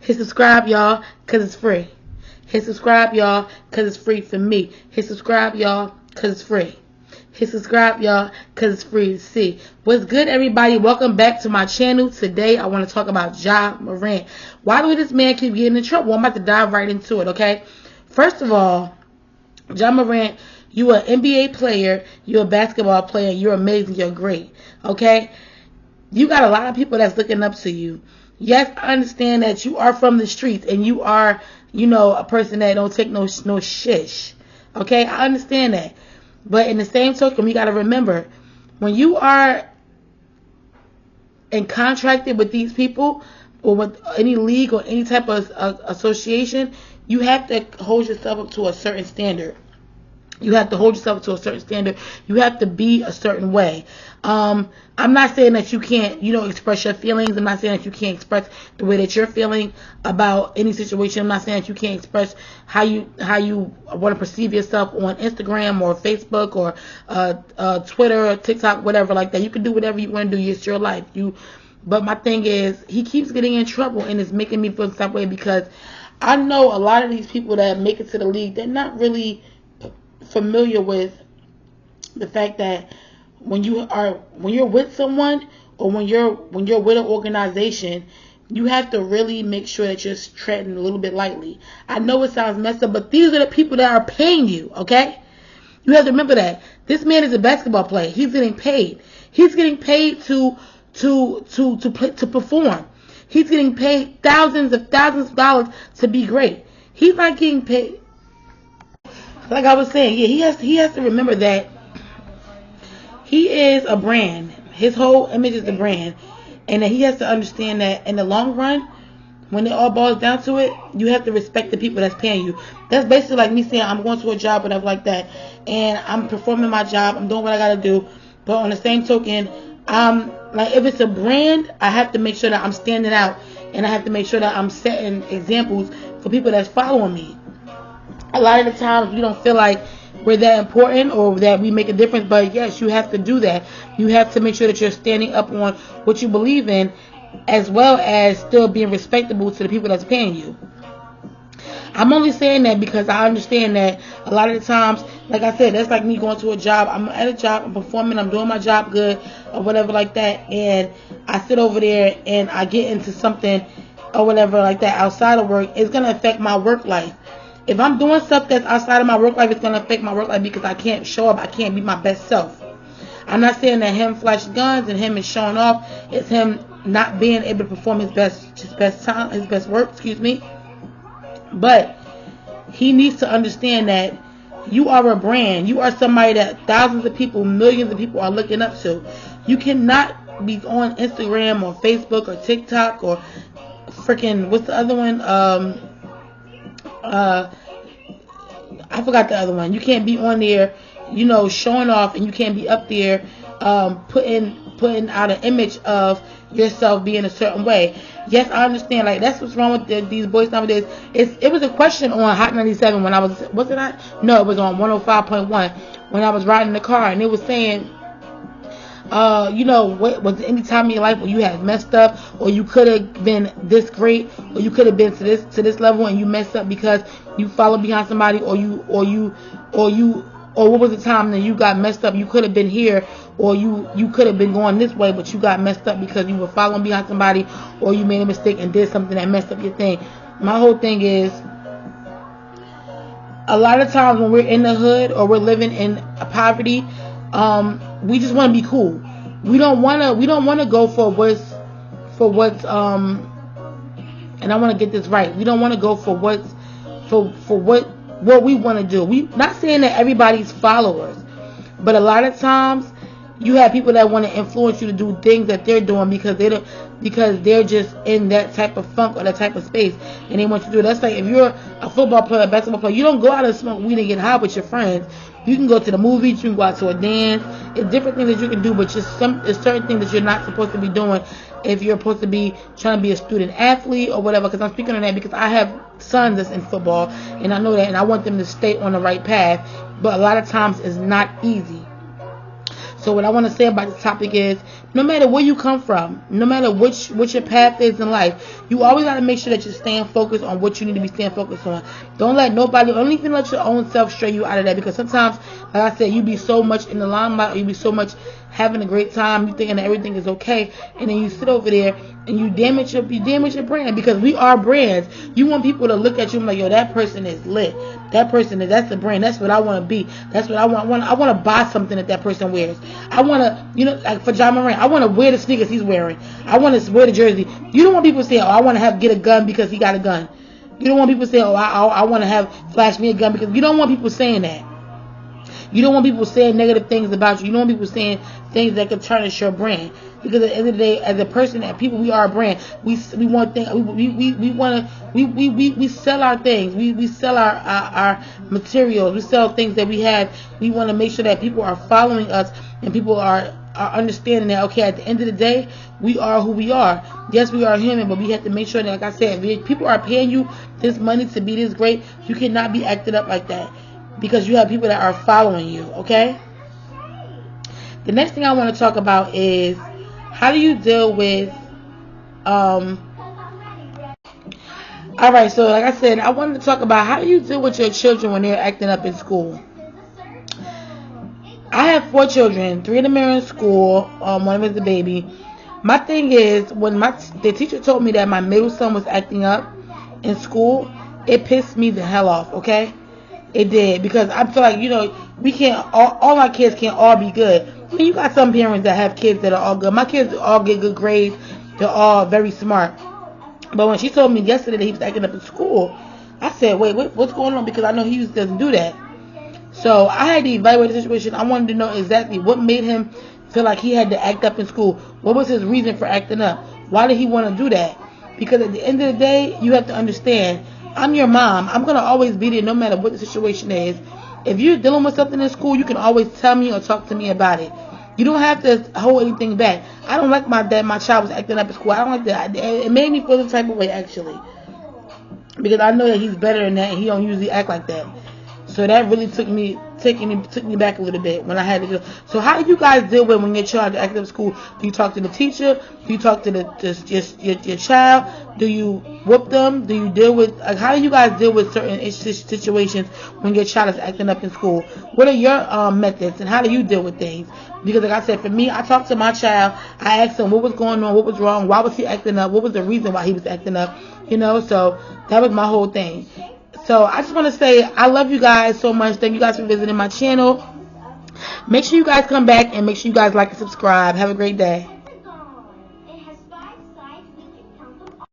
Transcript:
Hit subscribe, y'all, because it's free. Hit subscribe, y'all, because it's free for me. Hit subscribe, y'all, because it's free. Hit subscribe, y'all, because it's free to see. What's good, everybody? Welcome back to my channel. Today, I want to talk about Ja Morant. Why do this man keep getting in trouble? I'm about to dive right into it, okay? First of all, Ja Morant, you an NBA player, you're a basketball player, you're amazing, you're great, okay? You got a lot of people that's looking up to you. Yes, I understand that you are from the streets and you are, a person that don't take no shish. Okay, I understand that. But in the same token, we got to remember, when you are in contracted with these people or with any league or any type of association, you have to hold yourself up to a certain standard. You have to hold yourself to a certain standard. You have to be a certain way. I'm not saying that you can't, express your feelings. I'm not saying that you can't express the way that you're feeling about any situation. I'm not saying that you can't express how you want to perceive yourself on Instagram or Facebook or Twitter or TikTok, whatever like that. You can do whatever you want to do. It's your life. But my thing is, he keeps getting in trouble, and it's making me feel that way because I know a lot of these people that make it to the league, they're not really familiar with the fact that when you're with someone or when you're with an organization, you have to really make sure that you're treading a little bit lightly. I know it sounds messed up, but these are the people that are paying you, okay? You have to remember that this man is a basketball player. He's getting paid. He's getting paid to perform. He's getting paid thousands of dollars to be great. He's not getting paid. Like I was saying, yeah, he has to remember that he is a brand. His whole image is a brand. And that he has to understand that in the long run, when it all boils down to it, you have to respect the people that's paying you. That's basically like me saying I'm going to a job, whatever like that, and I'm performing my job, I'm doing what I got to do. But on the same token, like if it's a brand, I have to make sure that I'm standing out, and I have to make sure that I'm setting examples for people that's following me. A lot of the times we don't feel like we're that important or that we make a difference, but yes, you have to do that. You have to make sure that you're standing up on what you believe in, as well as still being respectable to the people that's paying you. I'm only saying that because I understand that a lot of the times, like I said, that's like me going to a job. I'm at a job, I'm performing, I'm doing my job good or whatever like that, and I sit over there and I get into something or whatever like that outside of work. It's going to affect my work life. If I'm doing stuff that's outside of my work life, it's going to affect my work life because I can't show up. I can't be my best self. I'm not saying that him flashing guns and him is showing off. It's him not being able to perform his best work, But he needs to understand that you are a brand. You are somebody that thousands of people, millions of people are looking up to. You cannot be on Instagram or Facebook or TikTok or freaking, what's the other one? I forgot the other one. You can't be on there, showing off, and you can't be up there putting out an image of yourself being a certain way. Yes, I understand. Like, that's what's wrong with these boys nowadays. It was a question on Hot 97 when I was it on 105.1 when I was riding the car, and it was saying, what was there any time in your life where you had messed up, or you could have been this great, or you could have been to this level, and you messed up because you followed behind somebody, or what was the time that you got messed up? You could have been here, or you could have been going this way, but you got messed up because you were following behind somebody, or you made a mistake and did something that messed up your thing. My whole thing is, a lot of times when we're in the hood or we're living in poverty, we just want to be cool. We don't want to go for what's and I want to get this right. We don't want to go for what we want to do. We not saying that everybody's followers, but a lot of times you have people that want to influence you to do things that they're doing because they're just in that type of funk or that type of space, and they want you to do it. That's like if you're a football player, a basketball player, you don't go out and smoke weed and get high with your friends. You can go to the movies, you can go out to a dance. It's different things that you can do, but it's certain things that you're not supposed to be doing if you're supposed to be trying to be a student athlete or whatever. Because I'm speaking on that because I have sons that's in football, and I know that, and I want them to stay on the right path. But a lot of times it's not easy. So what I want to say about this topic is, no matter where you come from, no matter what your path is in life, you always got to make sure that you're staying focused on what you need to be staying focused on. Don't even let your own self stray you out of that, because sometimes, like I said, you be so much in the limelight, or you be so much having a great time, you thinking that everything is okay, and then you sit over there and you damage your brand, because we are brands. You want people to look at you and like, yo, that person is lit. That's the brand. That's what I want to be. That's what I want. I want to buy something that person wears. I want to, like for Ja Morant, I want to wear the sneakers he's wearing. I want to wear the jersey. You don't want people saying, oh, I want to get a gun because he got a gun. You don't want people saying, oh, I want to flash me a gun, because you don't want people saying that. You don't want people saying negative things about you. You don't want people saying things that could tarnish your brand. Because at the end of the day, as a person, as people, we are a brand. We want things. We sell our things. We sell our materials. We sell things that we have. We want to make sure that people are following us, and people are understanding that, okay, at the end of the day, we are who we are. Yes, we are human, but we have to make sure that, like I said, if people are paying you this money to be this great, you cannot be acting up like that, because you have people that are following you, okay? The next thing I want to talk about is, how do you deal with, alright, so like I said, I wanted to talk about how do you deal with your children when they're acting up in school. I have 4 children. 3 of them are in school. One of them is a baby. My thing is, when the teacher told me that my middle son was acting up in school, it pissed me the hell off, okay? It did, because I feel like, we can't, all our kids can't all be good. I mean, you got some parents that have kids that are all good. My kids all get good grades. They're all very smart. But when she told me yesterday that he was acting up in school, I said, wait, what's going on? Because I know he doesn't do that. So I had to evaluate the situation. I wanted to know exactly what made him feel like he had to act up in school. What was his reason for acting up? Why did he want to do that? Because at the end of the day, you have to understand, I'm your mom. I'm going to always be there no matter what the situation is. If you're dealing with something in school, you can always tell me or talk to me about it. You don't have to hold anything back. I don't like my child was acting up in school. I don't like that. It made me feel the type of way, actually. Because I know that he's better than that, and he don't usually act like that. So that really took me back a little bit when I had to go. So how do you guys deal with when your child is acting up in school? Do you talk to the teacher? Do you talk to your child? Do you whoop them? Do you deal with, how do you guys deal with certain situations when your child is acting up in school? What are your methods, and how do you deal with things? Because like I said, for me, I talked to my child. I asked him what was going on, what was wrong, why was he acting up, what was the reason why he was acting up, so that was my whole thing. So I just want to say I love you guys so much. Thank you guys for visiting my channel. Make sure you guys come back, and make sure you guys like and subscribe. Have a great day.